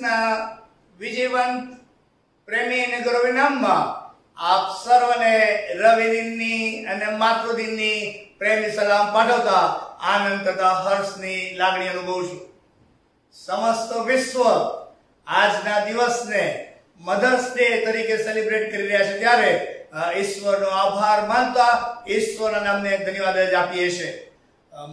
ક્રિસ્તના વિજયવંત પ્રેમી અને ગૌરવી નામમાં આપ સર્વને રવિ દિનની અને માતૃદિનની પ્રેમી સલામ પાઠવતા આનંદ તથા હર્ષની લાગણી અનુભવું છું। સમસ્ત વિશ્વ આજના દિવસને મધર્સ ડે તરીકે સેલિબ્રેટ કરી રહ્યા છે, ત્યારે ઈશ્વરનો આભાર માનતા ઈશ્વરના નામને ધન્યવાદ આપીએ છીએ।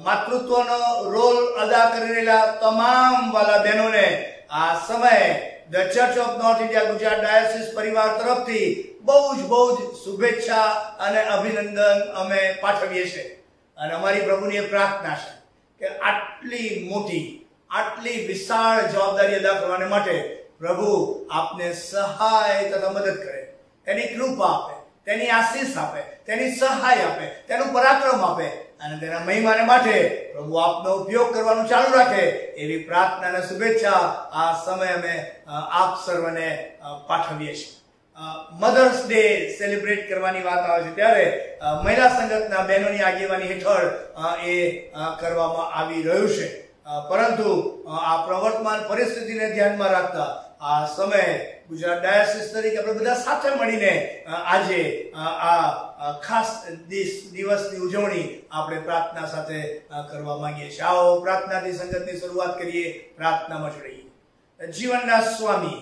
માતૃત્વનો રોલ અદા કરી રહેલા તમામ વાલા બહેનોને આ સમયે the Church of North India Gujarat diocese પરિવાર તરફથી બહુ જ શુભેચ્છા અને અભિનંદન અમે પાઠવીએ છીએ। અને અમારી પ્રભુની એક પ્રાર્થના છે કે આટલી મોટી આટલી વિશાળ જવાબદારી અદા કરવાને માટે પ્રભુ આપને સહાય તથા મદદ કરે, તેની કૃપા આપે, તેની આશીષ આપે, તેની સહાય આપે, તેનું પરાક્રમ આપે અને તેના મહિમાને માટે પ્રભુ આપનો ઉપયોગ કરવાનું ચાલુ રાખે, એવી પ્રાર્થના અને શુભેચ્છા આ સમય અમે આપ સર્વને પાઠવીએ છીએ। મધર્સ ડે સેલિબ્રેટ કરવાની વાત આવે છે ત્યારે મહિલા સંગઠનના બહેનોની આગેવાની હેઠળ એ કરવામાં આવી રહ્યું છે, પરંતુ આ પ્રવર્તમાન પરિસ્થિતિને ધ્યાનમાં રાખતા આ સમયે ગુજરાત ડાયોસિસ તરીકે આપણે બધા સાથે મળીને આજે આ ખાસ દિવસની ઉજવણી આપણે પ્રાર્થના સાથે કરવા માંગીએ છીએ। આવો પ્રાર્થનાથી સંગતની શરૂઆત કરીએ, પ્રાર્થનામાં જોડીએ। જીવનના સ્વામી,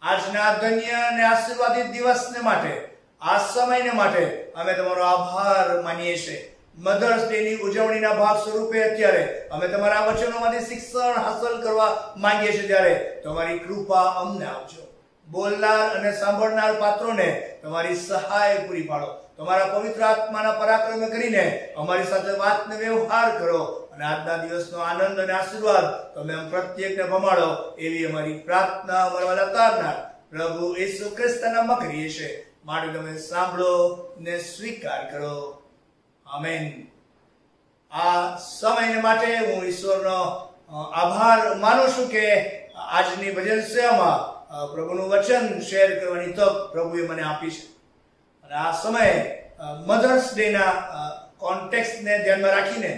આજના ધન્ય અને આશીર્વાદિત દિવસને માટે, આ સમયને માટે અમે તમારો આભાર માનીએ છીએ। મધર્સ ડે ની ઉજવણીના ભાગ સ્વરૂપે અત્યારે અમે તમારા વચનોમાંથી શિક્ષણ હાંસલ કરવા માંગીએ છીએ, ત્યારે તમારી કૃપા અમને આપજો। બોલનાર અને સાંભળનાર પાત્રોને તમારી સહાય પૂરી પાડો, તમારા પવિત્ર આત્માના પરાક્રમે કરીને અમારી સાથે વાતને વ્યવહાર કરો અને આજના દિવસનો આનંદ અને આશીર્વાદ તમે પ્રત્યેકને ભમાડો, એવી અમારી પ્રાર્થના અમારા તારનાર પ્રભુ ઈસુ ખ્રિસ્તના નામમાં કરીએ છીએ, માટે તમે સાંભળો ને સ્વીકાર કરો, આમેન। આ સમયને માટે હું ઈશ્વરનો આભાર માનું છું કે આજની ભજન સેવામાં પ્રભુનું વચન શેર કરવાની તક પ્રભુએ મને આપી છે। અને આ સમયે મધર્સ ડે ના કોન્ટેક્સ્ટને ધ્યાનમાં રાખીને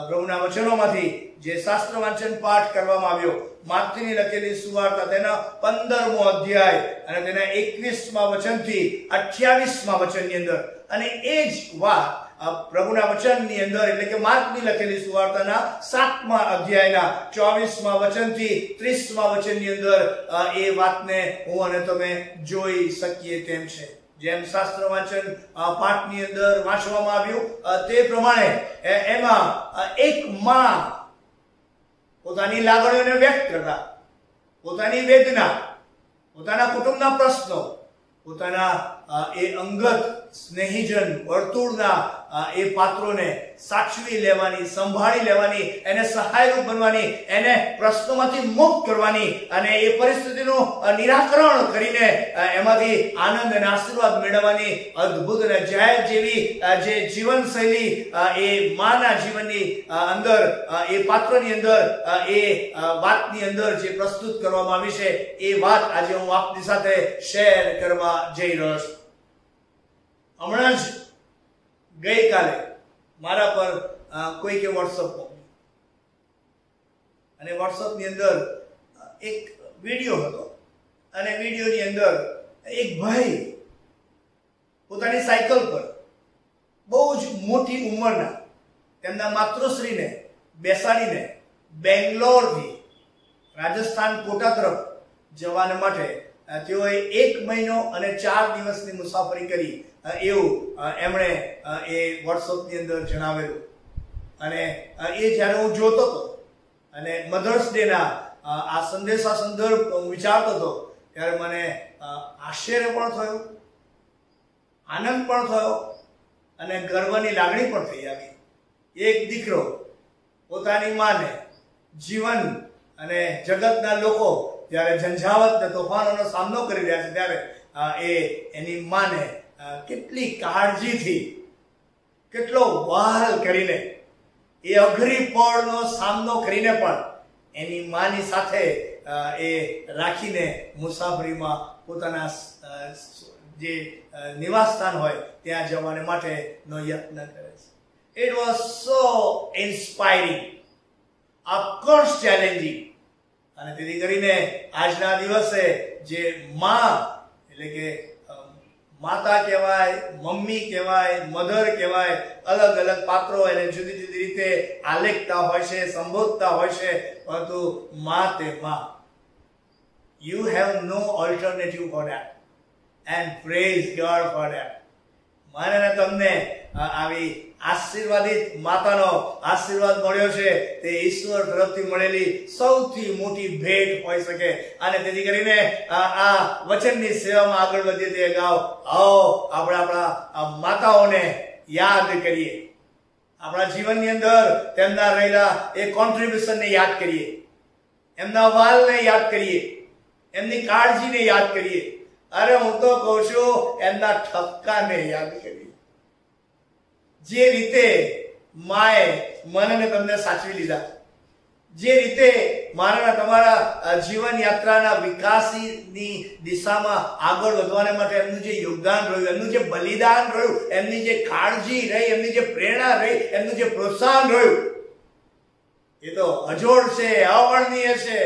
પ્રભુના વચનોમાંથી જે શાસ્ત્ર વાંચન પાઠ કરવામાં આવ્યો, માર્કની લખેલી સુવાર્તા તેના 15મો અધ્યાય અને તેના 21મા વચનથી 28મા વચનની અંદર, અને એ જ વાત પ્રભુના વચનની અંદર એટલે કે માર્કની લખેલી સુવાર્તાના 7મા અધ્યાયના 24મા વચનથી 30મા વચનની અંદર એ વાતને હું અને તમે જોઈ શકીએ તેમ છે। જેમ શાસ્ત્ર વાંચન પાઠની અંદર વાંચવામાં આવ્યું તે પ્રમાણે એમાં એક માં પોતાની લાગણીઓને વ્યક્ત કરતા, પોતાની વેદના, પોતાના કુટુંબના પ્રશ્નો, પોતાના એ અંગત સ્નેહીજન વર્તુળના એ પાત્રોને સાચવી લેવાની, સંભાળી લેવાની, એને સહાયરૂપ બનવાની, એને પ્રશ્નોમાંથી મુક્ત કરવાની અને એ પરિસ્થિતિનું નિરાકરણ કરીને એમાંથી આનંદ અને આશીર્વાદ મેળવવાની અદ્ભુત અને જાહેર જેવી જે જીવનશૈલી એ માના જીવનની અંદર, એ પાત્રની અંદર, એ વાતની અંદર જે પ્રસ્તુત કરવામાં આવી છે, એ વાત આજે હું આપની સાથે શેર કરવા જઈ રહ્યો છું। હમણાં જ ગઈકાલે મારા પર કોઈકે વોટ્સઅપ મોકલ્યું અને વોટ્સઅપની અંદર એક વિડીયો હતો અને વિડીયોની અંદર એક ભાઈ પોતાની સાયકલ પર બહુ જ મોટી ઉંમરના તેમના માતૃશ્રીને બેસાડીને બેંગ્લોરથી રાજસ્થાન કોટા તરફ જવાને માટે તેઓએ 1 મહિનો અને 4 દિવસની મુસાફરી કરી એવું એમણે એ વોટ્સઅપની અંદર જણાવેલું। અને એ જ્યારે હું જોતો હતો અને મધર્સ ડેના આ સંદેશા સંદર્ભ હું વિચારતો હતો, ત્યારે મને આશ્ચર્ય પણ થયું, આનંદ પણ થયો અને ગર્વની લાગણી પણ થઈ આવી। એક દીકરો પોતાની માને જીવન અને જગતના લોકો જ્યારે ઝંઝાવત અને તોફાનોનો સામનો કરી રહ્યા છે, ત્યારે એ એની માને કેટલી કાળજીથી, કેટલો વહાલ કરીને, એ અઘરી પળનો સામનો કરીને પણ એની માની સાથે એ રાખીને મુસાફરીમાં પોતાના જે નિવાસ સ્થાન હોય ત્યાં જવાને માટેનો યત્ન કરે છે। It was so inspiring, of course challenging, અને તેથી કરીને આજના દિવસે જે માં એટલે કે માતા કહેવાય, મમ્મી કહેવાય, મધર કહેવાય, અલગ અલગ પાત્રો એને જુદી જુદી રીતે આલેખતા હોય છે, સંબોધતા હોય છે, પરંતુ માં તે માં. You have no alternative for that and praise God for that. મને તમને આવી આશીર્વાદિત માતાનો આશીર્વાદ મળ્યો છે તે ઈશ્વર તરફથી મળેલી સૌથી મોટી ભેટ હોઈ શકે. અને તેથી કરીને આ વચનની સેવામાં આગળ વધીએ તે અગાઉ આવો આપણે આપણા માતાઓને યાદ કરીએ, આપણા જીવનની અંદર તેમના રહેલા એ કોન્ટ્રીબ્યુશનને યાદ કરીએ, એમના વાલને યાદ કરીએ, એમની કાળજીને યાદ કરીએ. અરે હું તો કહું છું એમના ઠપકાને યાદ કરીએ. જે રીતે માએ મને તમને સાચવી લીધા, જે રીતે મારા તમારા જીવન યાત્રાના વિકાસની દિશામાં આગળ વધવાને માટે એમનું જે યોગદાન રહ્યું, એમનું જે બલિદાન રહ્યું, એમની જે કાળજી રહી, એમની જે પ્રેરણા રહી, એમનું જે પ્રોત્સાહન રહ્યું, એ તો અજોડ છે, અવર્ણનીય છે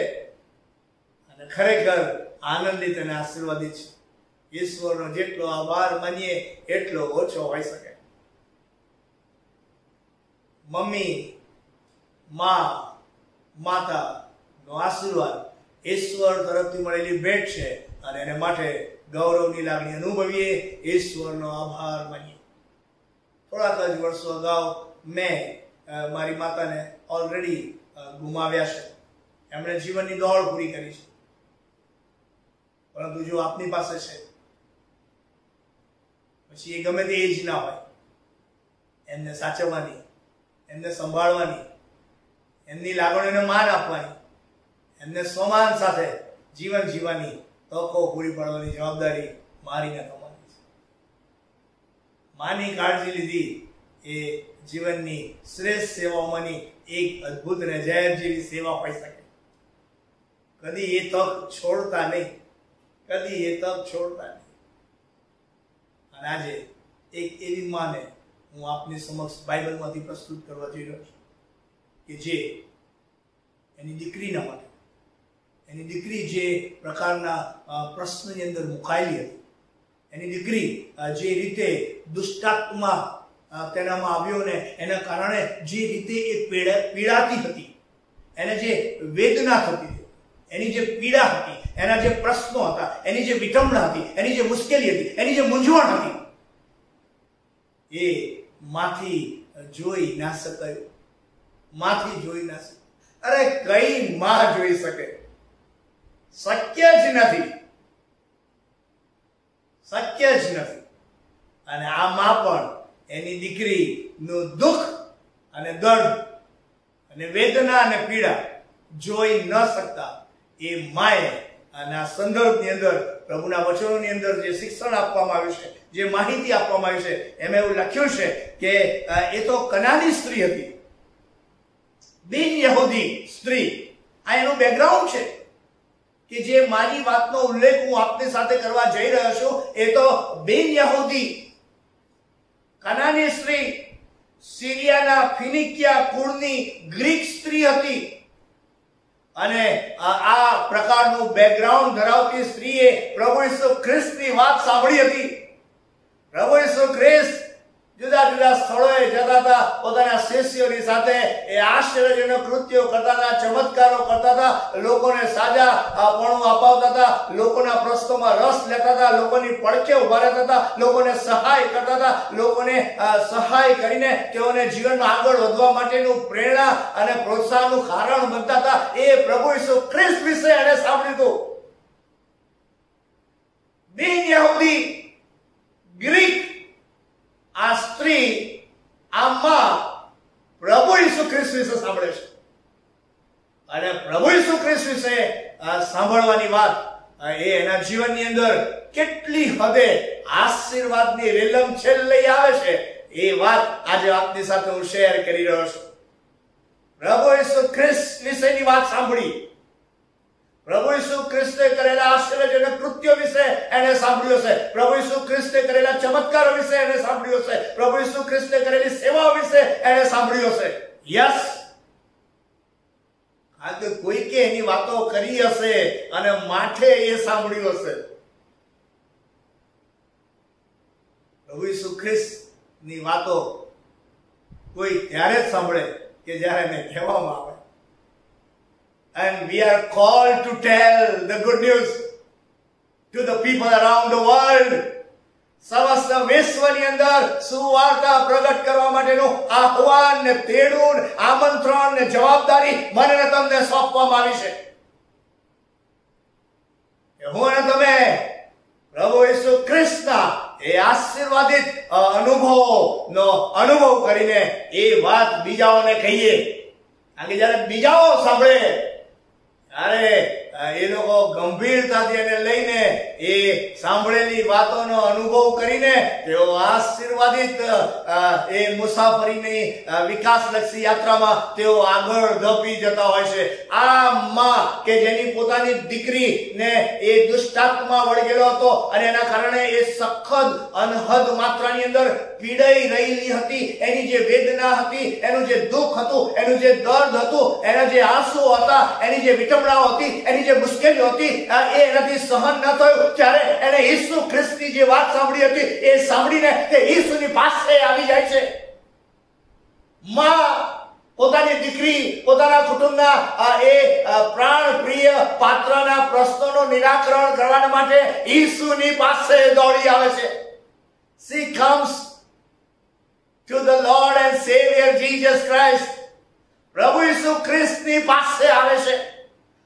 અને ખરેખર આનંદિત અને આશીર્વાદિત છે. ઈશ્વરનો જેટલો આભાર માનીએ એટલો ઓછો હોઈ શકે. મમ્મી, માં, માતા નો આશીર્વાદ ઈશ્વર તરફથી મળેલી ભેટ છે અને એને માટે ગૌરવની લાગણી અનુભવીએ, ઈશ્વરનો આભાર માનીએ. થોડાક જ વર્ષો અગાઉ મેં મારી માતાને ઓલરેડી ગુમાવ્યા છે. એમણે જીવનની દોડ પૂરી કરી છે. પરંતુ જો આપની પાસે છે, પછી એ ગમે તે એજ ના હોય, એમને સાચવવાની, એમને સંભાળવાની, એમની લાગણીઓને માન આપવાની, એમને સ્વમાન સાથે જીવન જીવવાની તકો પૂરી પાડવાની જવાબદારી મારી ને તમારી છે. માની કાળજી લીધી એ જીવનની શ્રેષ્ઠ સેવાઓમાંની એક અદ્ભુત અને જાહેર જેવી સેવા હોઈ શકે. કદી એ તક છોડતા નહીં, કદી એ તક છોડતા નહીં. અને આજે એક એવી માને હું આપની સમક્ષ બાઇબલમાંથી પ્રસ્તુત કરવા જઈ રહ્યો છું કે જે એની દીકરીના માટે, એની દીકરી જે પ્રકારના પ્રશ્નની અંદર મુકાયેલી હતી, એની દીકરી જે રીતે દુષ્ટાત્મા તેનામાં આવ્યો ને એના કારણે જે રીતે એ પીડાતી હતી, એને જે વેદના થતી હતી, એની જે પીડા હતી, એના જે પ્રશ્નો હતા, એની જે વિટંબણા હતી, એની જે મુશ્કેલી હતી, એની જે મૂંઝવણ હતી, એ માંથી જોઈ ના શકાય, માંથી જોઈ ના શકાય. અરે કઈ માં જોઈ શકે? શક્ય જ નથી, શક્ય જ નથી. અને આ માં પણ એની દીકરીનું દુઃખ અને દર્દ અને વેદના અને પીડા જોઈ ન શકતા એ માએ અને આ સંદર્ભની અંદર પ્રભુના વચનોની અંદર જે શિક્ષણ આપવામાં આવ્યું છે, જે માહિતી આપવામાં આવી છે, એમાં એવું લખ્યું છે કે એ તો કનાની સ્ત્રી હતી, બિન યહૂદી સ્ત્રી. આ એનું બેકગ્રાઉન્ડ છે કે જે મારી વાતનો ઉલ્લેખ હું આપની સાથે કરવા જઈ રહ્યો છું એ તો બિન યહૂદી કનાની સ્ત્રી, સિરિયાના ફિનિકિયા કુળની ગ્રીક સ્ત્રી હતી. અને આ પ્રકારનું બેકગ્રાઉન્ડ ધરાવતી સ્ત્રીએ પ્રભુ ઈસુ ખ્રિસ્તની વાત સાંભળી હતી. પ્રભુ ઈસુ ખ્રિસ્ત જુદા જુદા સ્થળોએ જતા હતા, પોતાના શિષ્યોની સાથે એ આશ્ચર્યજનક કૃત્યો કરતા હતા, ચમત્કારો કરતા હતા, લોકોને સાજાપણું અપાવતા હતા, લોકોના પ્રશ્નોમાં રસ લેતા હતા, લોકોની પડખે ઉભા રહેતા હતા, લોકોને સહાય કરતા હતા, લોકોને સહાય કરીને તેઓને જીવનમાં આગળ વધવા માટેનું પ્રેરણા અને પ્રોત્સાહનનું કારણ બનતા હતા. એ પ્રભુ ઈસુ ખ્રિસ્ત વિશે એને સાંભળ્યું હતું. બિન યહૂદી ગ્રીક આ સ્ત્રી, આ માં પ્રભુ ઈસુ ખ્રિસ્ત વિશે સાંભળે છે. અને પ્રભુ ઈસુ ખ્રિસ્ત વિશે સાંભળવાની વાત એ એના જીવનની અંદર કેટલી હદે આશીર્વાદની રેલમછેલ લઈ આવે છે એ વાત આજે આપની સાથે હું શેર કરી રહ્યો છું. પ્રભુ ઈસુ ખ્રિસ્ત વિશેની વાત સાંભળી, પ્રભુ ઈસુ ખ્રિસ્તે કરેલા આશ્ચર્યજનક કૃત્યો વિશે એને સાંભળ્યું છે, પ્રભુ ઈસુ ખ્રિસ્તે કરેલા ચમત્કારો વિશે એને સાંભળ્યું છે, પ્રભુ ઈસુ ખ્રિસ્તે કરેલી સેવાઓ વિશે એને સાંભળ્યું છે. યસ, કારણ કે કોઈકે એની વાતો કરી હશે અને માથે એ સાંભળ્યું હશે. પ્રભુ ઈસુ ખ્રિસ્તની વાતો કોઈ ત્યારે જ સાંભળે કે જ્યારે એને કહેવામાં આવે. And we are called to tell the good news to the people around the world. સમસ્ત વિશ્વની અંદર સુવાર્તા પ્રગટ કરવા માટેનું આહવાન ને તેડું આમંત્રણ ને જવાબદારી મને ને તમને સોંપવામાં આવી છે. હું અને તમે પ્રભુ ઈસુ ખ્રિસ્તના એ આશીર્વાદિત અનુભવનો અનુભવ કરીને એ વાત બીજાઓને કહીએ. કારણ કે જયારે બીજાઓ સાંભળે ત્યારે એ લોકો ગંભીરતાથી એને લઈને એ સાંભળેલી વાતોનો અનુભવ કરીને તેઓ આશીર્વાદિત એ મુસાફરીની વિકાસલક્ષી યાત્રામાં તેઓ આગળ ધપી જતા હોય છે. આ માં કે જેની પોતાની દીકરીને એ દુષ્ટાત્મા વળગેલો હતો અને એના કારણે એ સખત અનહદ માત્રાની અંદર પીડાઈ રહેલી હતી. એની જે વેદના હતી, એનું જે દુઃખ હતું, એનું જે દર્દ હતું, એના જે આંસુ હતા, એની જે વિટંબણાઓ હતી, એની જે મુશ્કેલીઓ હતી, એ એનાથી સહન ન થયું. ત્યારે એને ઈસુ ખ્રિસ્તની જે વાત સાંભળી હતી એ સાંભળીને તે ઈસુની પાસે આવી જાય છે. માં પોતાની દીકરી, પોતાના કુટુંબના એ પ્રાણ પ્રિય પાત્રના પ્રશ્નોનું નિરાકરણ કરવા માટે ઈસુની પાસે દોડી આવે છે. She comes to the Lord and Savior Jesus Christ. પ્રભુ ઈસુ ખ્રિસ્તની પાસે આવે છે.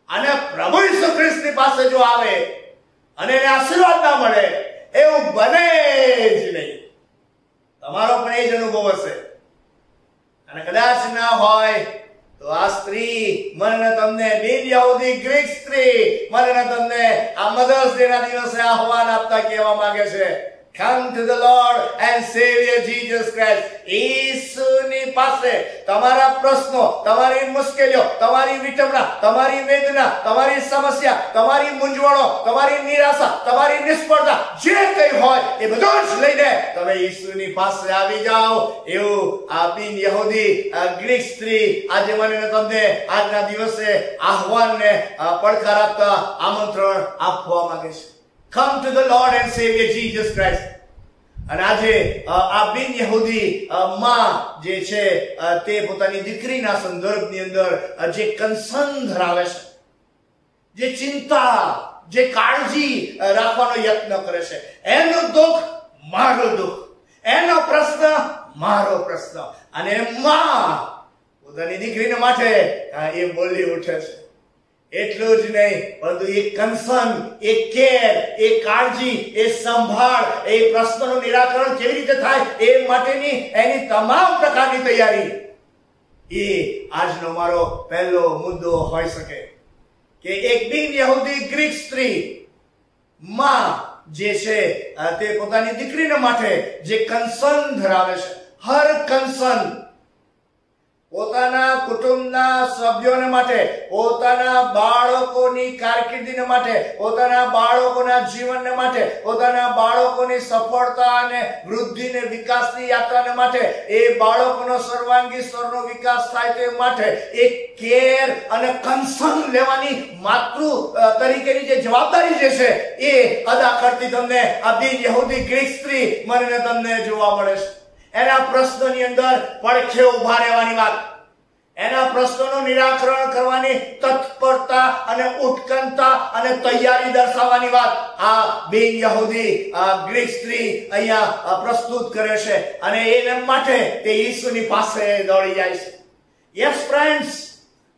અને પ્રભુ ઈસુ ખ્રિસ્તની પાસે જો આવે અને એને આશીર્વાદ ના મળે એવું બને જ નહીં. તમારો પણ એ જ અનુભવ હશે. અને કદાચ ના હોય તો આ સ્ત્રી મને તમને બિન યહૂદી ગ્રીક સ્ત્રી મને તમને આ મધર્સ ડે ના દિવસે આહવાન આપતા કહેવા માંગે છે, come to the Lord and Savior Jesus Christ. ઈસુની પાસે તમારા પ્રશ્નો, તમારી મુશ્કેલીઓ, તમારી વિટંબણા, તમારી વેદના, તમારી સમસ્યા, તમારી મૂંઝવણો, તમારી નિરાશા, તમારી નિષ્ફળતા જે કંઈ હોય એ બધું જ લઈને તમે ઈસુની પાસે આવી જાઓ. એવું આ બિન યહૂદી ગ્રીક સ્ત્રી આજે મને તમને આજના દિવસે આહવાનને પડકાર આપતા આમંત્રણ આપવા માંગે છે. Come to the Lord and Savior Jesus Christ. અને આજે આ બિન યહૂદી માં જે છે તે પોતાની દીકરીના સંદર્ભની અંદર જે કન્સર્ન ધરાવે છે, જે ચિંતા, જે કાળજી રાખવાનો યત્ન કરે છે, એનું દુઃખ મારું દુઃખ, એનો પ્રશ્ન મારો પ્રશ્ન. અને માં પોતાની દીકરીને માટે એ બોલી ઉઠે છે. એટલું જ નહીં, પરંતુ એ કન્સર્ન, એ કેર, એ કાળજી, એ સંભાળ, એ પ્રશ્નનું નિરાકરણ કેવી રીતે થાય એ માટેની એની તમામ પ્રકારની તૈયારી એ આજનો મારો પહેલો મુદ્દો હોઈ શકે. કે એક બિન યહૂદી ગ્રીક સ્ત્રી માં જે છે તે પોતાની દીકરીને માટે જે કન્સર્ન ધરાવે છે, હર કન્સર્ન પોતાના કુટુંબના સભ્યોને માટે, પોતાના બાળકોની કારકિર્દીને માટે, પોતાના બાળકોના જીવનને માટે, પોતાના બાળકોની સફળતા અને વૃદ્ધિને વિકાસની યાત્રાને માટે, એ બાળકોનો સર્વાંગી સ્તરનો વિકાસ થાય તે માટે એક કેર અને કન્સર્ન લેવાની માતૃ તરીકેની જે જવાબદારી જે છે એ અદા કરતી તમને આ બિન યહૂદી ગ્રીક સ્ત્રી મને તમને જોવા મળે છે. એના પ્રશ્નોની અંદર પડખે ઉભા રહેવાની વાત, એના પ્રશ્નોનું નિરાકરણ કરવાની તત્પરતા અને ઉત્કંઠતા અને તૈયારી દર્શાવવાની વાત આ બિન યહૂદી ગ્રીક સ્ત્રી અહીંયા પ્રસ્તુત કરે છે. અને એના માટે તે ઈસુની પાસે દોડી જાય છે. Yes friends,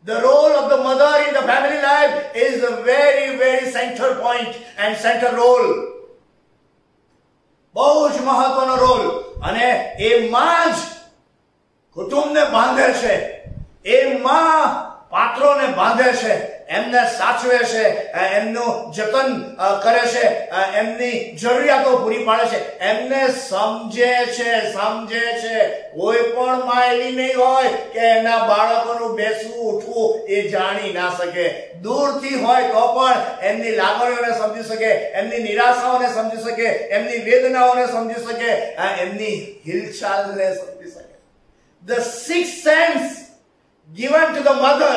the role of the mother in the family life is the very, very center point and center role. બહુ જ મહત્વનો રોલ. અને એ માં જ કુટુંબને બાંધે છે, એ માં પાત્રોને બાંધે છે, એમને સાચવે છે, એમનું જતન કરે છે, એમની જરૂરિયાતો પૂરી પાડે છે, એમને સમજે છે. કોઈ પણ માં એવી નહીં હોય કે એના બાળકોનું બેસવું ઉઠવું એ જાણી ના શકે. દૂરથી હોય તો પણ એમની લાગણીઓને સમજી શકે, એમની નિરાશાઓને સમજી શકે, એમની વેદનાઓને સમજી શકે, એમની હિલચાલને સમજી શકે. The sixth sense given to the mother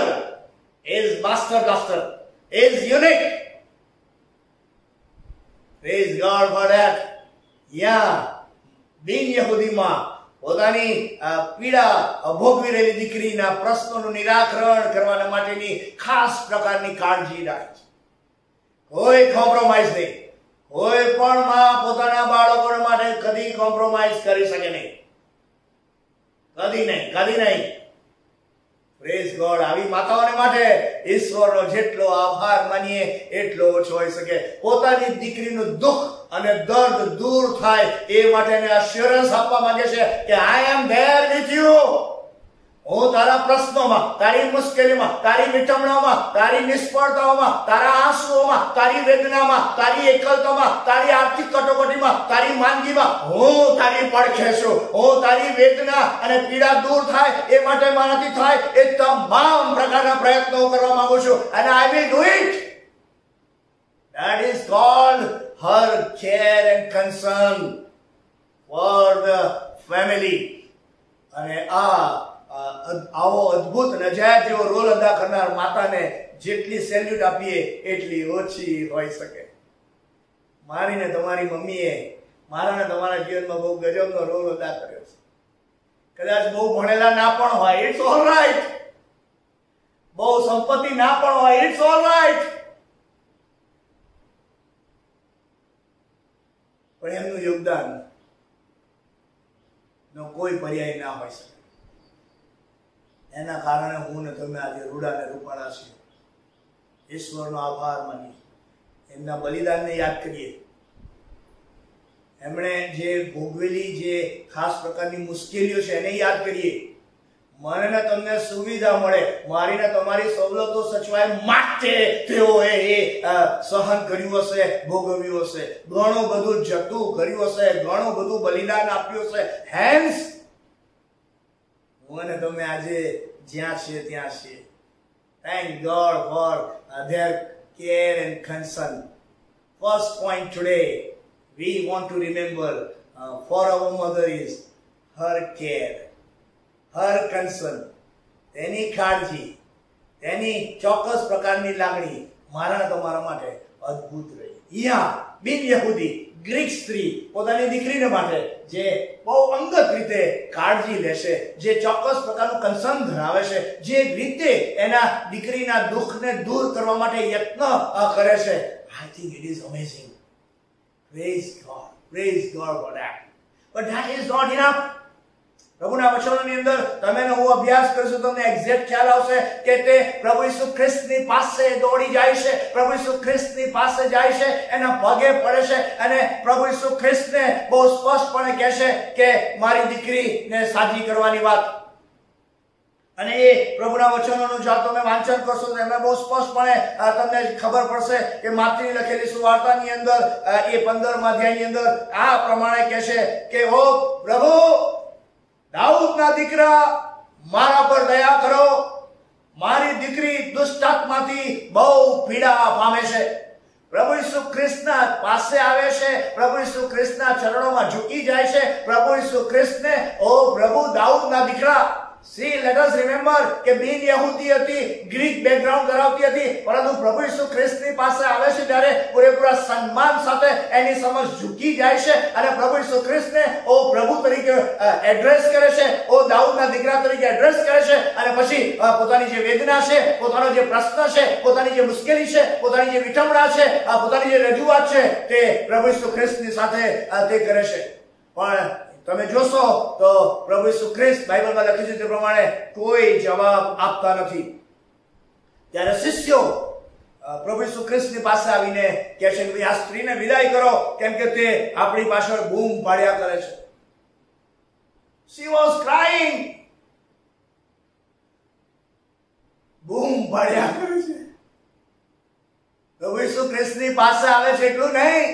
is master blaster, is unique. Praise God for that. Yeah, બિન યહૂદીમાં પોતાની પીડા ભોગવી રહેલી દીકરીના પ્રશ્નોનું નિરાકરણ કરવા માટેની ખાસ પ્રકારની કાળજી રાખે છે. કોઈ કોમ્પ્રોમાઇઝ નહીં. કોઈ પણ માં પોતાના બાળકો માટે કદી કોમ્પ્રોમાઇઝ કરી શકે નહીં. કદી નહીં, કદી નહીં. Praise God. આવી માતાઓને માટે ઈશ્વરનો જેટલો આભાર માનીએ એટલો ઓછો હોઈ શકે. પોતાની દીકરીનું દુઃખ અને દર્દ દૂર થાય એ માટે એને અશ્યોરન્સ આપવા માંગે છે કે આઈ એમ ધેર વિથ યુ. હું તારા પ્રશ્નોમાં, તારી મુશ્કેલીમાં, તારી વિટમણામાં, તારી નિષ્ફળતાઓમાં, તારા આંસુઓમાં, તારી વેદનામાં, તારી એકલતામાં, તારી આર્થિક કટોકટીમાં, તારી માંદગીમાં હું તારી પડખે છું. હું તારી વેદના અને પીડા દૂર થાય એ માટે મારાથી થાય એ તમામ પ્રકારના પ્રયત્નો કરવા માંગુ છું. અને I will do it. That is called her care and concern for the family. અને આવો અદ્ભુત નજાયત જેવો રોલ અદા કરનાર માતાને જેટલી સેલ્યુટ આપીએ એટલી ઓછી હોઈ શકે. મારીને તમારી મમ્મીએ મારા ને તમારા જીવનમાં બહુ ગજબનો રોલ અદા કર્યો છે. કદાચ બહુ ભણેલા ના પણ હોય, ઇટ્સ ઓલ રાઈટ. બહુ સંપત્તિ ના પણ હોય, ઇટ્સ ઓલ રાઈટ. પણ એમનું યોગદાન નો કોઈ પર્યાય ના હોઈ શકે. એના કારણે હું ને તમે આજે રૂડા ને રૂપાળા છીએ. ઈશ્વરનો આભાર માની એમના બલિદાનને યાદ કરીએ. એમણે જે ભોગવેલી જે ખાસ પ્રકારની મુશ્કેલીઓ છે એને યાદ કરીએ. મને ને તમને સુવિધા મળે, મારી ને તમારી સવલતો સચવાય માટે તેઓએ સહન કર્યું હશે, ભોગવ્યું હશે, ઘણું બધું જતું કર્યું હશે, ઘણું બધું બલિદાન આપ્યું હશે. હેન્સ હું અને તમે આજે જ્યાં છીએ ત્યાં છીએ. Thank God for their care and concern. First point today, we want to remember for our mother is her care, her concern. તેની કાળજી, તેની ચોક્કસ પ્રકારની લાગણી મારા તમારા માટે અદ્ભુત રહી. યા બિન યહૂદી ગ્રીક સ્ત્રી પોતાની દીકરીને માટે જે બહુ અંગત રીતે કાળજી લેશે, જે ચોક્કસ પ્રકારનું કન્સર્ન ધરાવે છે, જે રીતે એના દીકરીના દુઃખને દૂર કરવા માટે યત્ન કરે છે. I think it is amazing. Praise God for that. But that is not enough. પ્રભુના વચનોની અંદર તમે હું અભ્યાસ કરીશું, તમને એક્ઝેક્ટ ખ્યાલ આવશે કે તે પ્રભુ ઈસુ ખ્રિસ્તની પાસે દોડી જાય છે, પ્રભુ ઈસુ ખ્રિસ્તની પાસે જાય છે, એના પગે પડે છે અને પ્રભુ ઈસુ ખ્રિસ્તને બહુ સ્પષ્ટપણે કહે છે કે મારી દીકરીને સાજી કરવાની વાત. અને એ પ્રભુના વચનોનું જો તમે વાંચન કરશો તો એમાં બહુ સ્પષ્ટપણે તમને ખબર પડશે કે માર્કની લખેલી સુવાર્તાની અંદર એ 15મા અધ્યાયની અંદર આ પ્રમાણે કહે છે કે ઓ પ્રભુ, દાઉદના દીકરા, મારા પર દયા કરો. મારી દીકરી દુષ્ટાત્માથી બહુ પીડા પામે છે. પ્રભુ ઈસુ ખ્રિસ્તના પાસે આવે છે, પ્રભુ ઈસુ ખ્રિસ્તના ચરણોમાં ઝૂકી જાય છે. પ્રભુ ઈસુ ખ્રિસ્તને ઓ પ્રભુ, દાઉદના દીકરા. See, let us remember કે બિન યહૂદી હતી, ગ્રીક બેકગ્રાઉન્ડ ધરાવતી હતી, પરંતુ પ્રભુ ઈસુ ખ્રિસ્તની પાસે આવે છે ત્યારે પૂરેપૂરા સન્માન સાથે એની સમક્ષ ઝૂકી જાય છે અને પ્રભુ ઈસુ ખ્રિસ્તને ઓ પ્રભુ તરીકે એડ્રેસ કરે છે, ઓ દાઉદના દીકરા તરીકે એડ્રેસ કરે છે. અને પછી પોતાની જે વેદના છે, પોતાનો જે પ્રશ્ન છે, પોતાની જે મુશ્કેલી છે, પોતાની જે વિટમણા છે, પોતાની જે રજૂઆત છે તે પ્રભુ ઈસુ ખ્રિસ્તની સાથે તે કરે છે. પણ તમે જોશો તો પ્રભુ ઈસુ ખ્રિસ્ત બાઇબલમાં લખ્યું છે તે પ્રમાણે કોઈ જવાબ આપતા નથી. ત્યારે શિષ્યો પ્રભુ ઈસુ ખ્રિસ્તની પાસે આવીને કહે છે કે આ સ્ત્રીને વિદાય કરો, કેમ કે તે આપણી પાછળ બૂમ પાડ્યા કરે છે. She was crying. બૂમ પાડ્યા કરે છે. પ્રભુ ઈસુ ખ્રિસ્તની પાસે આવે છે એટલું નહીં,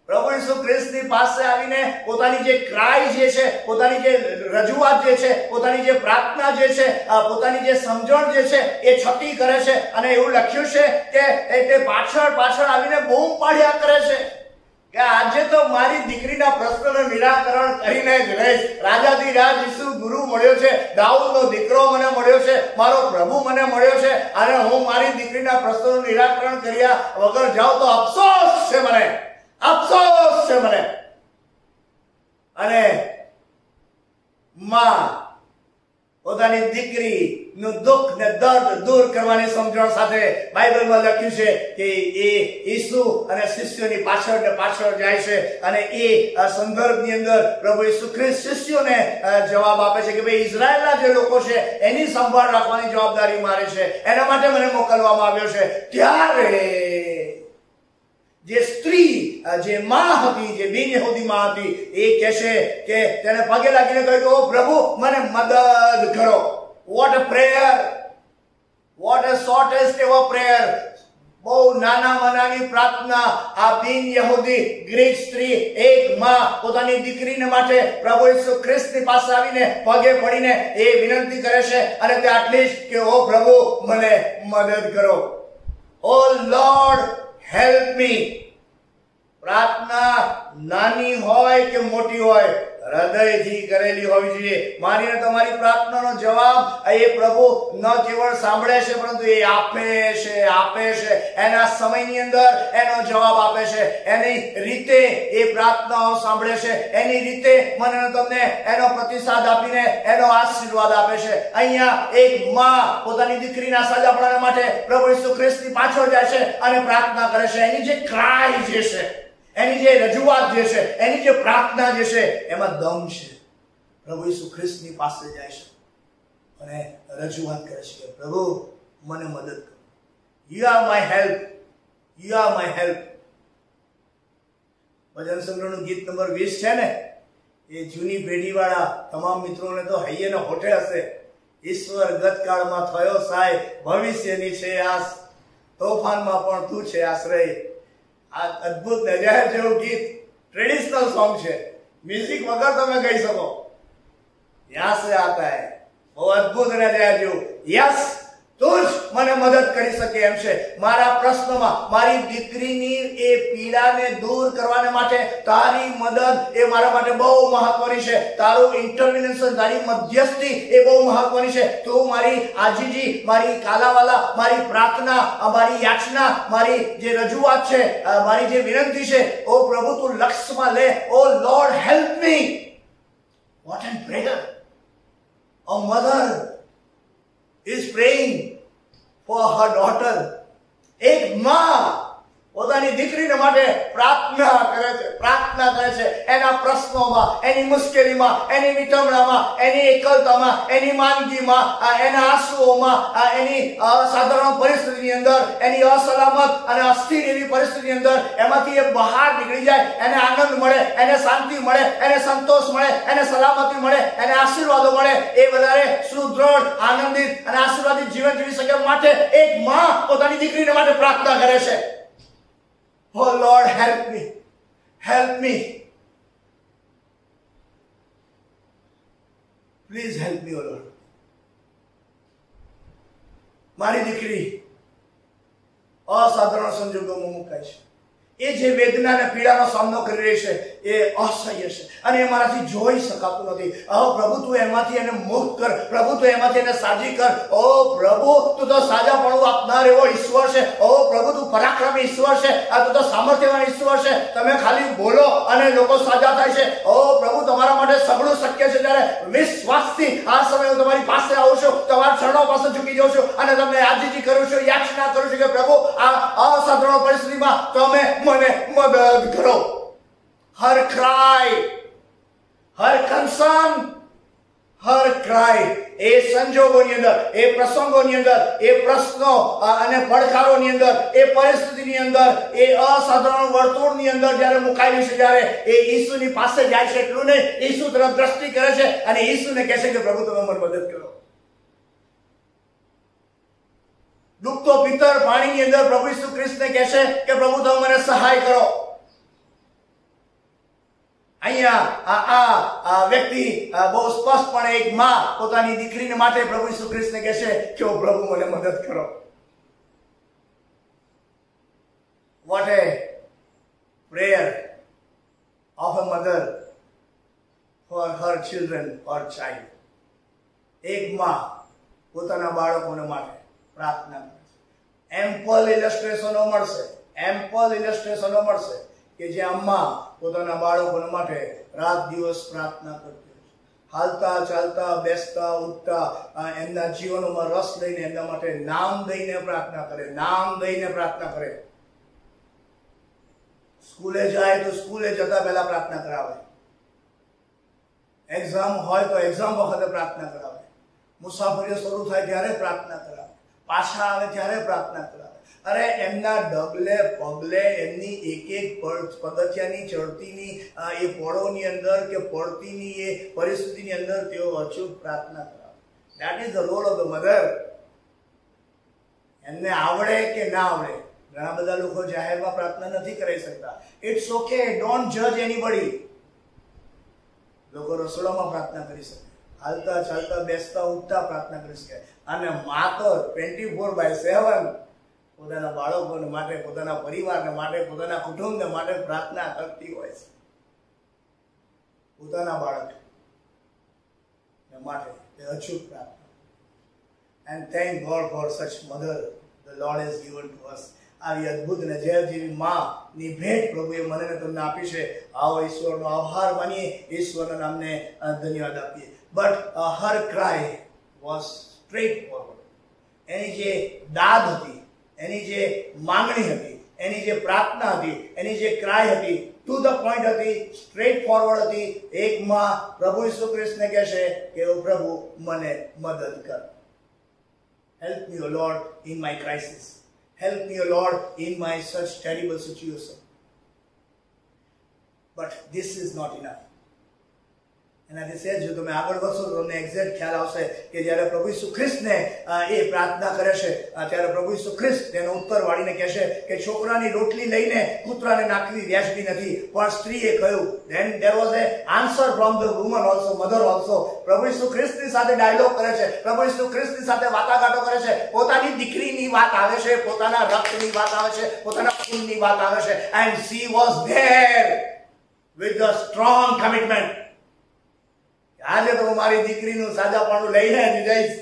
પ્રભુ ઈસુ ખ્રિસ્તની પાસે આવીને પોતાની જે ક્રાય જે છે, પોતાની જે રજૂઆત જે છે, પોતાની જે પ્રાર્થના જે છે, પોતાની જે સમજણ જે છે એ છતી કરે છે. અને એવું લખ્યું છે કે તે પાછળ આવીને બૂમ પાડ્યા કરે છે. કે આજે તો મારી દીકરીના પ્રશ્નનું નિરાકરણ કરીને જ રહીશ. રાજાથી રાજ ઈસુ ગુરુ મળ્યો છે, દાઉદનો દીકરો મને મળ્યો છે, મારો પ્રભુ મને મળ્યો છે, અને હું મારી દીકરીના પ્રશ્નનું નિરાકરણ કર્યા વગર જાઉં તો અફસોસ છે મને, અફસોસ છે મને. અને માં પોતાની દીકરીનું દુઃખ ને દર્દ દૂર કરવાની સમજણ સાથે બાઇબલમાં લખ્યું છે કે એ ઈસુ અને શિષ્યોની પાછળ ને પાછળ જાય છે, અને એ સંદર્ભની અંદર પ્રભુ ઈસુ ખ્રિસ્ત શિષ્યોને જવાબ આપે છે કે ભાઈ ઇઝરાયલના જે લોકો છે એની સંભાળ રાખવાની જવાબદારી મારે છે, એના માટે મને મોકલવામાં આવ્યો છે. ત્યારે જે સ્ત્રી, જે માં હતી, જે બિન યહૂદી માં હતી, એ કહેશે કે તેને પગે લાગીને કહ્યું કે ઓ પ્રભુ મને મદદ કરો. What a prayer, what a shortest એવો પ્રેયર. બહુ નાનામાં નાની પ્રાર્થના આ બિન યહૂદી ગ્રીક સ્ત્રી, એક માં પોતાની દીકરીને માટે પ્રભુ ઈસુ ખ્રિસ્તની પાસે આવીને પગે પડીને એ વિનંતી કરે છે, અને તે આટલી જ કે ઓ પ્રભુ મને મદદ કરો. ઓ લોર્ડ હેલ્પ મી. પ્રાર્થના નાની હોય કે મોટી હોય, હૃદયથી કરેલી હોવી જોઈએ. મારી ને તમારી પ્રાર્થનાનો જવાબ એ પ્રભુ ન કેવળ સાંભળે છે, પરંતુ એ આપે છે, આપે છે. એના સમયની અંદર એનો જવાબ આપે છે, એની રીતે એ પ્રાર્થનાઓ સાંભળે છે, એની રીતે મને તમને એનો પ્રતિસાદ આપીને એનો આશીર્વાદ આપે છે. અહીંયા એક માં પોતાની દીકરીના સાજાપણા માટે પ્રભુ ઈસુ ખ્રિસ્તની પાછળ જાય છે અને પ્રાર્થના કરે છે. એની જે ક્રાય જે છે, એની જે રજૂઆત જે છે, એની જે પ્રાર્થના જે છે, એમાં દમ છે. પ્રભુ ઈસુ ખ્રિસ્તની પાસે જાય છે અને રજૂઆત કરે છે કે પ્રભુ મને મદદ કરો. You are my help, you are my help. ભજન સંગ્રહનું ગીત નંબર 20 છે ને, એ જૂની પેઢીવાળા તમામ મિત્રોને તો હૈયે ને હોઠે હશે. ઈશ્વર ગતકાળમાં થયો સહાય, ભવિષ્યની છે આસ, તોફાનમાં પણ તું છે આશ્રય. આ અદ્ભુત નજારા જેવું ગીત, ટ્રેડિશનલ સોંગ છે. મ્યુઝિક વગર તમે ગાઈ શકો. યહાં સે આતા હૈ. બહુ અદ્ભુત નજારા જેવું. યસ, તું જ મને મદદ કરી શકે એમ છે. મારા પ્રશ્નમાં, મારી દીકરીની એ પીડાને દૂર કરવાને માટે તારી મદદ એ મારા માટે બહુ મહત્વની છે. તારું ઇન્ટરવેન્શન, તારી મધ્યસ્થી એ બહુ મહત્વની છે. તું મારી આજીજી, મારી કાલાવાલા, મારી પ્રાર્થના, મારી યાચના, મારી જે રજૂઆત છે, મારી જે વિનંતી છે, ઓ પ્રભુ તું લક્ષમાં લે. O Lord help me. What an prayer. A mother is praying for her daughter. એક માં પોતાની દીકરીને માટે પ્રાર્થના કરે છે, પ્રાર્થના કરે છે. એના પ્રશ્નોમાં, એની મુશ્કેલીમાં, એની વિટમણામાં, એની એકલતામાં, એની માંદગીમાં, એના આંસુઓમાં, એની અસાધારણ પરિસ્થિતિની અંદર, એની અસલામત અને અસ્થિર એવી પરિસ્થિતિની અંદર એમાંથી એ બહાર નીકળી જાય, એને આનંદ મળે, એને શાંતિ મળે, એને સંતોષ મળે, એને સલામતી મળે, એને આશીર્વાદો મળે. એ વધારે સુદૃઢ, આનંદિત અને આશીર્વાદિત જીવન જીવી શકે માટે એક માં પોતાની દીકરીને માટે પ્રાર્થના કરે છે. Oh Lord, help me. Help me. Please help me, oh Lord. મારી દીકરી અસાધારણ સંજોગોમાં મુકાય છે. એ જે વેદના અને પીડાનો સામનો કરી રહી છે એ અસહ્ય છે અને એ મારાથી જોઈ શકાતું નથી. પ્રભુ તું એમાંથી એને મુક્ત કર. પ્રભુ તું એમાંથી એને સાજી કર. ઓ પ્રભુ તું તો સાજાપણું આપનાર એવો ઈશ્વર છે. ઓ પ્રભુ તું પરાક્રમી ઈશ્વર છે. તું તો સામર્થ્યવાન ઈશ્વર છે. તમે ખાલી બોલો અને લોકો સાજા થાય છે. ઓ પ્રભુ તમારા માટે સગળું શક્ય છે. ત્યારે વિશ્વાસથી આ સમયે હું તમારી પાસે આવું છું, તમારા ચરણો પાસે ઝૂકી જાઉં છું અને તમને આજીજી કરું છું, યાચના કરું છું કે પ્રભુ આ અસાધારણ પરિસ્થિતિમાં તમે મને મદદ કરો. Her cry, her concern, her cry. એ સંજોગોની અંદર, એ પ્રસંગોની અંદર, એ પ્રશ્નો અને પડકારોની અંદર, એ પરિસ્થિતિની અંદર, એ અસાધારણ વર્તુળની અંદર જ્યારે મુકાયેલી છે, ત્યારે એ ઈસુની પાસે જાય છે. એટલું નહીં, ઈસુ તરફ દ્રષ્ટિ કરે છે અને ઈસુને કહે છે કે પ્રભુ તમે મને મદદ કરો. ડૂબતો પિત્તળ પાણીની અંદર પ્રભુ ઈસુ ખ્રિસ્તને કહે છે કે પ્રભુ તમે મને સહાય કરો. અહીંયા આ વ્યક્તિ બહુ સ્પષ્ટપણે એક માં પોતાની દીકરીને માટે પ્રભુ ઈસુ ખ્રિસ્તને કહે છે કે ઓ પ્રભુ મને મદદ કરો. What a prayer. children or child. એક માં પોતાના બાળકોને માટે પ્રાર્થના કરે છે. એમ્પલ ઇલસ્ટ્રેશનો મળશે કે જે અમ્મા પોતાના બાળકોને માટે રાત દિવસ પ્રાર્થના કરતી હોય છે. હાલતા ચાલતા બેસતા ઉઠતા એમના જીવનોમાં રસ લઈને એમના માટે નામ દઈને પ્રાર્થના કરે. સ્કૂલે જાય તો સ્કૂલે જતા પહેલા પ્રાર્થના કરાવે. એક્ઝામ હોય તો એક્ઝામ વખતે પ્રાર્થના કરાવે. મુસાફરીઓ શરૂ થાય ત્યારે પ્રાર્થના કરાવે. પાછા આવે ત્યારે પ્રાર્થના કરાવે. અરે એમના ડગલે પગલે એમની એક એક પગથિયાની ચડતીની એ પળોની અંદર કે પડતીની એ પરિસ્થિતિની અંદર તેઓ અચૂક પ્રાર્થના કરાવે. That is the role of the mother. એમને આવડે કે ના આવડે, ઘણા બધા લોકો જાહેરમાં પ્રાર્થના નથી કરી શકતા. ઇટ્સ ઓકે, ડોન્ટ જજ એનીબડી. લોકો રસોડામાં પ્રાર્થના કરી શકે, હાલતા ચાલતા બેસતા ઉઠતા પ્રાર્થના કરી શકે. અને મા તો 24/7 પોતાના બાળકોને માટે, પોતાના પરિવારને માટે, પોતાના કુટુંબને માટે પ્રાર્થના કરતી હોય છે. પોતાના બાળકને માટે તે અચૂક પ્રાર્થના. And thank God for such mother the Lord has given to us. આવી અદ્ભુત અને ઝેર જેવી માની ભેટ પ્રભુએ મને ને તમને આપી છે. આવો ઈશ્વરનો આભાર માનીએ, ઈશ્વરના નામને ધન્યવાદ આપીએ. But her cry was straight forward. એની જે દાદ હતી, એની જે માંગણી હતી, એની જે પ્રાર્થના હતી, એની જે ક્રાય હતી, ટુ ધ પોઈન્ટ હતી, સ્ટ્રેટ ફોરવર્ડ હતી. એક માં પ્રભુ ઈસુ ખ્રિસ્તને કહેશે કે ઓ પ્રભુ મને મદદ કર. Help me O Lord in my crisis. Help me, O Lord, in my such terrible situation. But this is not enough. એનાથી સહેજ જો તમે આગળ વધશો તો તમને એક્ઝેક્ટ ખ્યાલ આવશે કે જ્યારે પ્રભુ ઈસુ ખ્રિસ્તને એ પ્રાર્થના કરે છે ત્યારે પ્રભુ ઈસુ ખ્રિસ્ત તેનો ઉત્તર વાળીને કહેશે કે છોકરાની રોટલી લઈને કૂતરાને નાખવી વ્યાજબી નથી. પણ સ્ત્રીએ કહ્યું, then there was a answer from the woman also, mother also. પ્રભુ ઈસુ ખ્રિસ્તની સાથે ડાયલોગ કરે છે, પ્રભુ ઈસુ ખ્રિસ્તની સાથે વાટાઘાટો કરે છે. પોતાની દીકરીની વાત આવે છે, પોતાના રક્તની વાત આવે છે, પોતાના ખૂનની વાત આવે છે. And she was there with a strong commitment. આજે તો મારી દીકરીનું સાજાપણું લઈને જ જઈશ.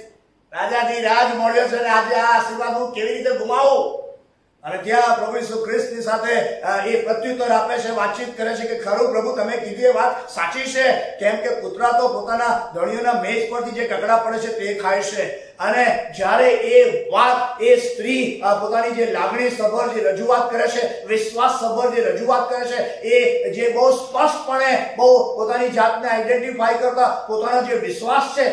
રાજાથી રાજ મળ્યો છે ને આજે આ આશીર્વાદ હું કેવી રીતે ગુમાવું? અને ત્યાં પ્રભુ ઈસુ ખ્રિસ્તની સાથે એ પ્રત્યુત્તર આપે છે, વાતચીત કરે છે કે ખરું પ્રભુ તમે કીધી એ વાત સાચી છે. કેમ કે કૂતરા તો પોતાના ધણીઓના મેજ પરથી જે કકડા પડે છે તે ખાય છે. અને જ્યારે એ વાત એ સ્ત્રી પોતાની જે લાગણી સભર જે રજૂઆત કરે છે, વિશ્વાસ સભર જે રજૂઆત કરે છે, એ જે બહુ સ્પષ્ટપણે બહુ પોતાની જાતને આઈડેન્ટિફાઈ કરતા પોતાનો જે વિશ્વાસ છે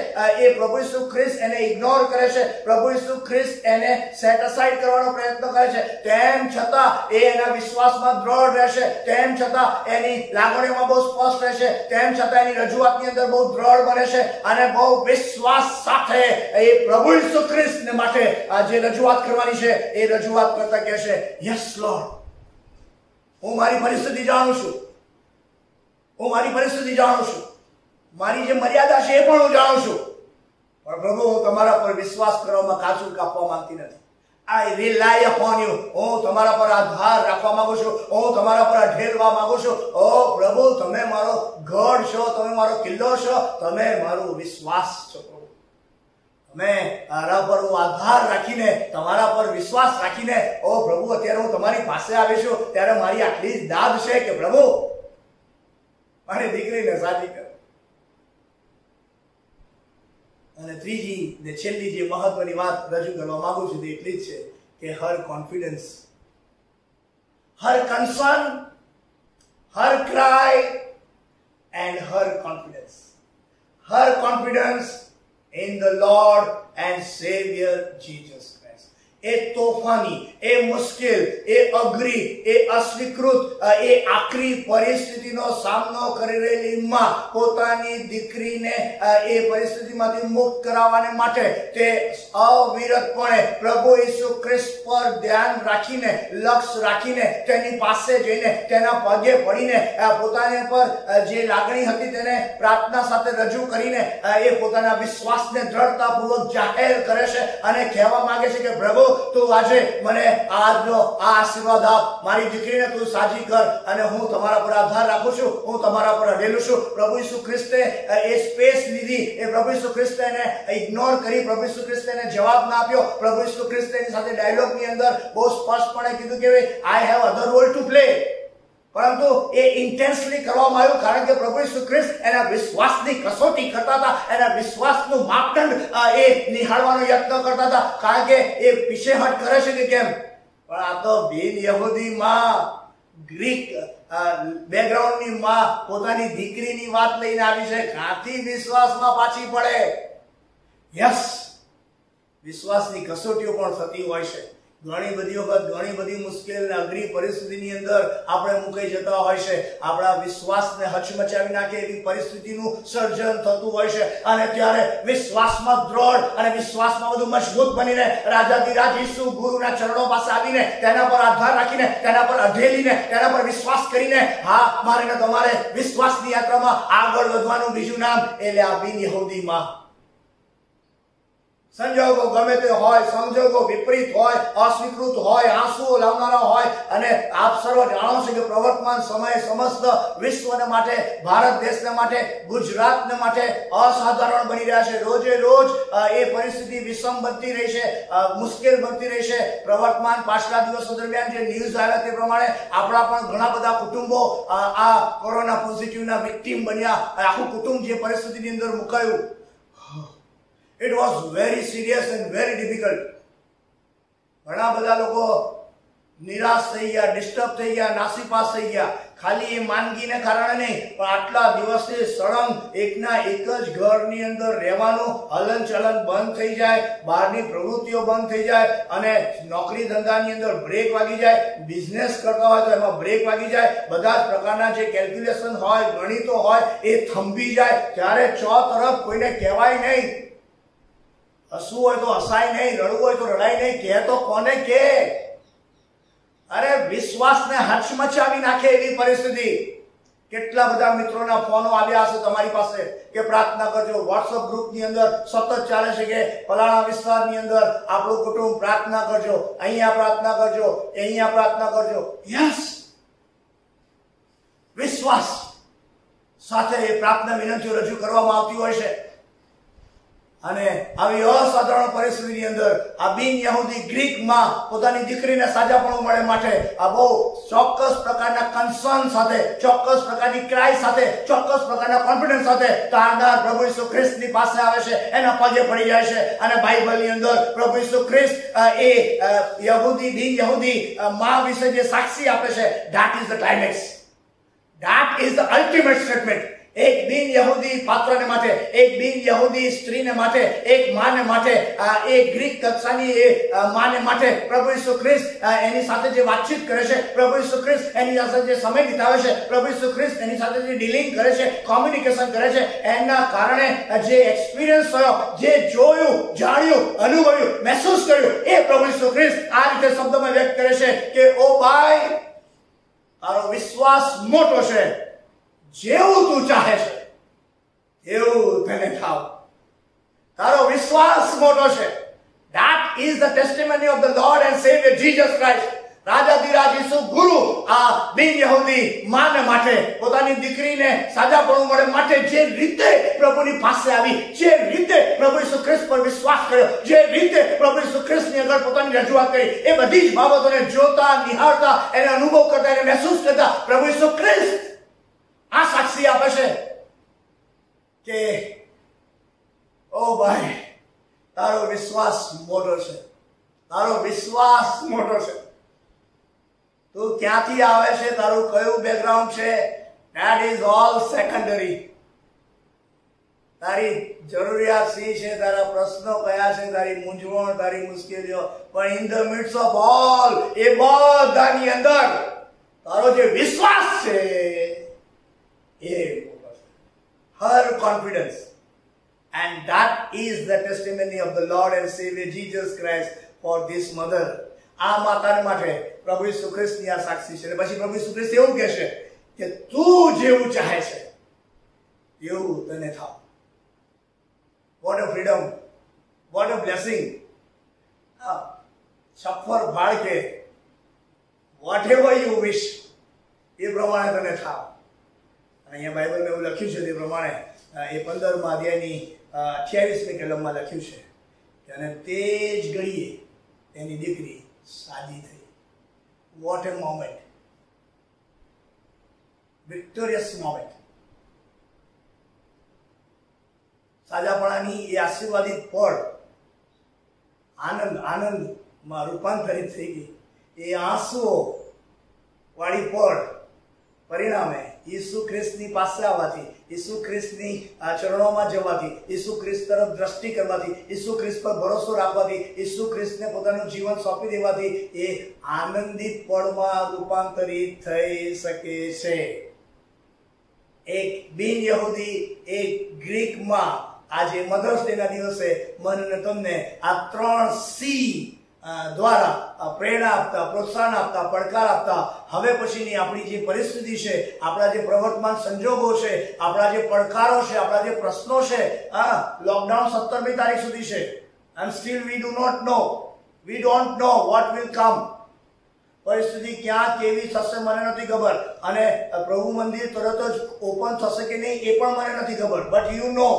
એ પ્રભુ ઈસુ ખ્રિસ્ત એને ઇગ્નોર કરે છે. પ્રભુ ઈસુ ખ્રિસ્ત એને સેટ અસાઇડ કરવાનો પ્રયત્ન કરે છે. તેમ છતાં એ એના વિશ્વાસમાં દ્રઢ રહેશે, તેમ છતાં એની લાગણીઓમાં બહુ સ્પષ્ટ રહેશે, તેમ છતાં એની રજૂઆતની અંદર બહુ દ્રઢ બને છે અને બહુ વિશ્વાસ સાથે એ પ્રભુ ઈસુ ખ્રિસ્તને માટે જે રજૂઆત કરવાની છે એ રજૂઆત કરતા કહેશે, યસ લોર્ડ, હું મારી પરિસ્થિતિ જાણું છું, હું મારી પરિસ્થિતિ જાણું છું, મારી જે મર્યાદા છે એ પણ હું જાણું છું. પણ પ્રભુ હું તમારા પર વિશ્વાસ કરવામાં કાચું કાપવા માંગતી નથી. I rely upon you. હું તમારા પર આધાર રાખવા માંગુ છું, હું તમારા પર ઢેલવા માંગુ છું. ઓ પ્રભુ તમે મારો ગઢ છો, તમે મારો કિલ્લો છો, તમે મારો વિશ્વાસ છો. मैं तारा पर वो आधार राखीने तमारा पर विश्वास राखीने ओ प्रभु अत्यारे हूँ तमारी पासे आवे छुं त्यारे मारी आटली ज दाद छे के प्रभु मारी दीकरीने साजी कर. અને ત્રીજી ને છેલ્લી જે મહત્વની વાત રજૂ કરવા માંગુ છું તે એટલી જ છે કે her confidence, her concern, her cry and her confidence in the Lord and Savior Jesus Christ. એ તોફાની, એ મુશ્કેલ, એ અઘરી, એ અસ્વીકૃત, એ આકરી પરિસ્થિતિનો સામનો કરી રહેલી માં પોતાની દીકરીને એ પરિસ્થિતિમાંથી મુક્ત કરાવવાને માટે તે અવિરતપણે પ્રભુ ઈસુ ખ્રિસ્ત પર ધ્યાન રાખીને, લક્ષ્ય રાખીને, તેની પાસે જઈને તેના પગે પડીને પોતાને પર જે લાગણી હતી તેને પ્રાર્થના સાથે રજૂ કરીને એ પોતાના વિશ્વાસને દ્રઢતાપૂર્વક જાહેર કરે છે અને કહેવા માંગે છે કે પ્રભુ તું આજે મને આજનો આ આશીર્વાદ આપ, મારી દીકરીને તું સાજી કર અને હું તમારા પર આધાર રાખું છું, હું તમારા પર અડેલું છું. પ્રભુ ઈસુ ખ્રિસ્તે એ સ્પેસ લીધી, એ પ્રભુ ઈસુ ખ્રિસ્તે એને ઇગ્નોર કરી, પ્રભુ ઈસુ ખ્રિસ્તે એને જવાબ ના આપ્યો. પ્રભુ ઈસુ ખ્રિસ્તેની સાથે ડાયલોગની અંદર બહુ સ્પષ્ટપણે કીધું કે I have other role to play. પરંતુ એ ઇન્ટેન્સલી કરવામાં આવ્યું કારણ કે પ્રભુ ઈસુ ખ્રિસ્ત એના વિશ્વાસની કસોટી કરતા હતા, એના વિશ્વાસનું માપદંડ એ નિહાળવાનો યત્ન કરતા હતા. કારણ કે એ પીછેહટ કરે છે કે કેમ, પણ આ તો બિન યહૂદી માં, ગ્રીક બેકગ્રાઉન્ડની માં પોતાની દીકરીની વાત લઈને આવી છે, ક્યાંથી વિશ્વાસમાં પાછી પડે? યસ, વિશ્વાસની કસોટીઓ પણ થતી હોય છે. ઘણી બધી વખત ઘણી બધી મુશ્કેલ અને અઘરી પરિસ્થિતિની અંદર આપણે મુકાઈ જતા હોય છે. આપણા વિશ્વાસને હચમચાવી નાખે એવી પરિસ્થિતિનું સર્જન થતું હોય છે અને ત્યારે વિશ્વાસમાં દ્રઢ અને વિશ્વાસમાં વધુ મજબૂત બનીને રાજાધિરાજ ઈસુ ગુરુના ચરણો પાસે આવીને તેના પર આધાર રાખીને, તેના પર અઢેલીને, તેના પર વિશ્વાસ કરીને, હા, મારે ને તમારે વિશ્વાસની યાત્રામાં આગળ વધવાનું બીજું નામ એટલે આ બિન યહૂદીમાં. સંજોગો ગમે તે હોય, સંજોગો વિપરીત હોય, અસ્વીકૃત હોય, આંસુઓ લાવનારા હોય, અને આપ સર્વ જાણો છો કે પ્રવર્તમાન સમયે સમસ્ત વિશ્વને માટે, ભારત દેશને માટે, ગુજરાતને માટે અસાધારણ બની રહ્યા છે. રોજે રોજ એ પરિસ્થિતિ વિષમ બનતી રહી છે, મુશ્કેલ બનતી રહી છે. પ્રવર્તમાન પાછલા દિવસો દરમિયાન જે ન્યૂઝ આવ્યા તે પ્રમાણે આપણા પણ ઘણા બધા કુટુંબો આ કોરોના પોઝિટિવના વિક્ટીમ બન્યા. આખું કુટુંબ જે પરિસ્થિતિની અંદર મુકાયું, it was very serious and very difficult. ઘણા બધા લોકો નિરાશ થઈ ગયા, ડિસ્ટર્બ થઈ ગયા, નાસીપાસ થઈ ગયા. ખાલી એ માંદગીને કારણે નહીં, પણ આટલા દિવસથી સળંગ એકના એક જ ઘરની અંદર રહેવાનું, હલનચલન બંધ થઈ જાય, બહારની પ્રવૃત્તિઓ બંધ થઈ જાય અને નોકરી ધંધાની અંદર બ્રેક વાગી જાય, બિઝનેસ કરતા હોય તો એમાં બ્રેક વાગી જાય, બધા જ પ્રકારના જે કેલ્ક્યુલેશન હોય, ગણિતો હોય એ થંભી જાય. ત્યારે તરફ કોઈને કહેવાય નહીં, હસવું હોય તો હસાય નહીં, રડવું હોય તો રડાય નહીં, કે તો કોને કે? અરે વિશ્વાસને હચમચાવી નાખે એવી પરિસ્થિતિ. કેટલા બધા મિત્રોના ફોનો આવ્યા હશે તમારી પાસે કે પ્રાર્થના કરજો. વોટ્સઅપ ગ્રુપની અંદર સતત ચાલે છે કે ફલાણા વિસ્તારની અંદર આપણું કુટુંબ પ્રાર્થના કરજો, અહીંયા પ્રાર્થના કરજો, અહીંયા પ્રાર્થના કરજો. યસ, વિશ્વાસ સાથે એ પ્રાર્થના વિનંતીઓ રજૂ કરવામાં આવતી હોય છે. અને આવી અસાધારણ પરિસ્થિતિની અંદર આ બિન યહૂદી ગ્રીકમાં પોતાની દીકરીને સાજાપણું મળે માટે આ બહુ ચોક્કસ પ્રકારના કન્સર્ન સાથે, ચોક્કસ પ્રકારની ક્રાય સાથે, ચોક્કસ પ્રકારના કોન્ફિડન્સ સાથે તારનાર પ્રભુ ઈસુ ખ્રિસ્તની પાસે આવે છે, એના પગે પડી જાય છે. અને બાઇબલની અંદર પ્રભુ ઈસુ ખ્રિસ્ત એ યહૂદી બિન યહૂદી માં વિશે જે સાક્ષી આપે છે, that is the climax, that is the ultimate statement. એક બિન યહૂદી પાત્રને માટે, એક બિન યહૂદી સ્ત્રીને માટે, એક માને માટે, એક ગ્રીક કક્ષાની એ માને માટે પ્રભુ ઈસુ ખ્રિસ્ત એની સાથે જે વાતચીત કરે છે, પ્રભુ ઈસુ ખ્રિસ્ત એની સાથે જે સમય વિતાવે છે, પ્રભુ ઈસુ ખ્રિસ્ત એની સાથે જે ડીલિંગ કરે છે, કોમ્યુનિકેશન કરે છે, એના કારણે જે એક્સપિરિયન્સ થયો, જે જોયું, જાણ્યું, અનુભવ્યું, મહેસૂસ કર્યું, એ પ્રભુ ઈસુ ખ્રિસ્ત આ રીતે શબ્દમાં વ્યક્ત કરે છે કે ઓ ભાઈ, તારો વિશ્વાસ મોટો છે, જેવું તું ચાહે છે એવું તને થાવ. તારો વિશ્વાસ મોટો છે. That is the testimony of the Lord and Savior Jesus Christ. રાજાધિરાજ ઈસુ ગુરુ આ બિન યહૂદી માને માટે, પોતાની દીકરીને સાજાપણું મળે માટે જે રીતે પ્રભુની પાસે આવી, જે રીતે પ્રભુ ઈસુ ખ્રિસ્ત પર વિશ્વાસ કર્યો, જે રીતે પ્રભુ ઈસુ ખ્રિસ્તની આગળ પોતાની રજૂઆત કરી, એ બધી જ બાબતોને જોતા, નિહાળતા, એને અનુભવ કરતા, એને મહેસૂસ કરતા પ્રભુ ઈસુ ખ્રિસ્ત આ સાક્ષી આપે છે કે ઓ ભાઈ, તારો વિશ્વાસ મોટો છે, તારો વિશ્વાસ મોટો છે. તું ક્યાંથી આવે છે, તારું કયું બેકગ્રાઉન્ડ છે, that is all secondary. તારી જરૂરિયાત શી છે, તારા પ્રશ્નો કયા છે, તારી મૂંઝવણ, તારી મુશ્કેલીઓ, પણ in the midst of all એ બધાની અંદર તારો જે વિશ્વાસ છે, her confidence, and that is the testimony of the Lord and Savior Jesus Christ for this mother. આ માતાને માટે પ્રભુ ઈસુ ખ્રિસ્તની આ સાક્ષી છે. પછી પ્રભુ ઈસુ ખ્રિસ્ત એવું કહે છે કે તું જેવું ચાહે છે એવું તને થાવ. What a freedom, what a blessing. છપ્પર ફાળકે વોટ એવર યુ વિશ એ પ્રમાણે તને થાવ. અહીંયા બાઇબલમાં એવું લખ્યું છે તે પ્રમાણે એ 15મા અધ્યાયની 28મી કલમમાં લખ્યું છે કે અને તે જ ઘડીએ તેની દીકરી સાજી થઈ. વોટ એ મોમેન્ટ, વિક્ટોરિયસ મોમેન્ટ. સાજાપણાની એ આશીર્વાદિત પળ આનંદમાં રૂપાંતરિત થઈ ગઈ. એ આંસુઓ વાળી પળ પરિણામે ઈસુ ખ્રિસ્તની પાસે આવવાથી, ઈસુ ખ્રિસ્તની ચરણોમાં જવાથી, ઈસુ ખ્રિસ્ત તરફ દ્રષ્ટિ કરવાથી, ઈસુ ખ્રિસ્ત પર ભરોસો રાખવાથી, ઈસુ ખ્રિસ્તને પોતાનું જીવન સોંપી દેવાથી એ આનંદિત પળમાં રૂપાંતરિત થઈ શકે છે. એક બિન યહૂદી, એક ગ્રીકમાં આજે મધર્સ ડે ના દિવસે મને તમને આ 3 સી દ્વારા પ્રેરણા આપતા, પ્રોત્સાહન આપતા, પડકાર આપતા, હવે પછીની આપણી જે પરિસ્થિતિ છે, આપણા જે પ્રવર્તમાન સંજોગો છે, આપણા જે પડકારો છે, આપણા જે પ્રશ્નો છે, લોકડાઉન 17મી તારીખ સુધી છે, and still we do not know, we don't know what will come. પરિસ્થિતિ ક્યાં કેવી થશે મને નથી ખબર, અને પ્રભુ મંદિર તરત જ ઓપન થશે કે નહીં એ પણ મને નથી ખબર. But you know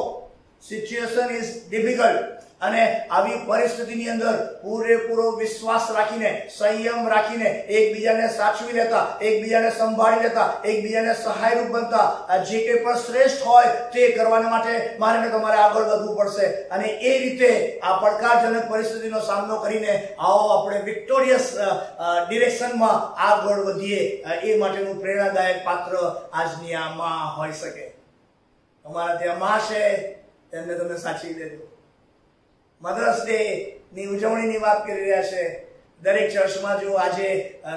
situation is difficult, અને આવી પરિસ્થિતિની અંદર પૂરેપૂરો વિશ્વાસ રાખીને, સંયમ રાખીને, એકબીજાને સાચવી લેતા, એકબીજાને સંભાળી લેતા, એકબીજાને સહાયરૂપ બનતા, જે કંઈ પણ શ્રેષ્ઠ હોય તે કરવા માટે મારે ને તમારે આગળ વધવું પડશે. અને એ રીતે આ પડકારજનક પરિસ્થિતિનો સામનો કરીને આવો આપણે વિક્ટોરિયસ ડિરેક્શનમાં આગળ વધીએ, એ માટેનું પ્રેરણાદાયક પાત્ર આજની આ માં હોઈ શકે. તમારા ત્યાં માં છે, તેમને તમે સાચવી લેજો. મધર્સ ડે ની ઉજવણીની વાત કરી રહ્યા છે. દરેક ચર્ચમાં જો આજે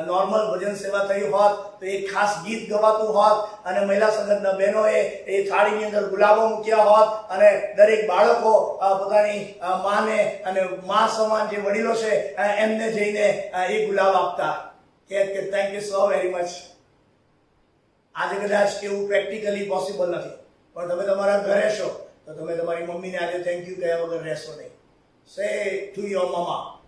નોર્મલ ભજન સેવા થઈ હોત તો એક ખાસ ગીત ગવાતું હોત, અને મહિલા સંગઠનના બહેનોએ એ થાળીની અંદર ગુલાબો મૂક્યા હોત, અને દરેક બાળકો પોતાની માને અને મા સમાન જે વડીલો છે એમને જઈને એ ગુલાબ આપતા કે thank you so very much. આજે કદાચ એવું પ્રેક્ટિકલી પોસિબલ નથી, પણ તમે તમારા ઘરે છો તો તમે તમારી મમ્મીને આજે થેન્ક યુ કહ્યા વગર રહેશો નહીં. Say to your mama,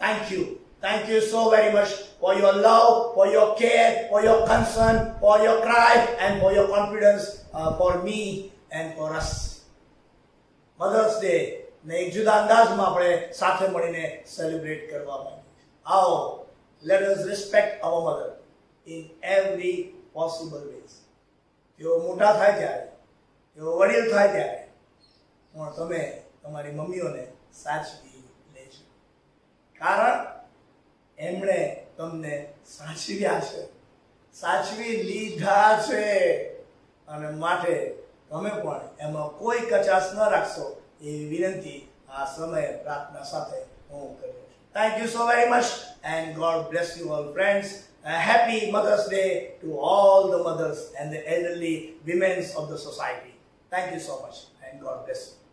thank you. Thank you so very much for your love, for your care, for your concern, for your cry, and for your confidence for me and for us. Mother's Day ને એક જુદા અંદાજમાં આપણે સાથે મળીને celebrate કરવા માંગીએ. આવો, let us respect our mother in every possible ways. તેઓ મોટા થાય ત્યારે, તેઓ વડીલ થાય ત્યારે, પણ તમે તમારી મમ્મીઓને સાચવી લેજો, કારણ એમણે તમને સાચવ્યા છે, સાચવી લીધા છે, અને માટે તમે પણ એમાં કોઈ કચાશ ન રાખશો એવી વિનંતી આ સમયે પ્રાર્થના સાથે હું કરું છું. Thank you so very much and God bless you all, friends. A happy Mother's Day to all the mothers and the elderly women of the society. Thank you so much and God bless you.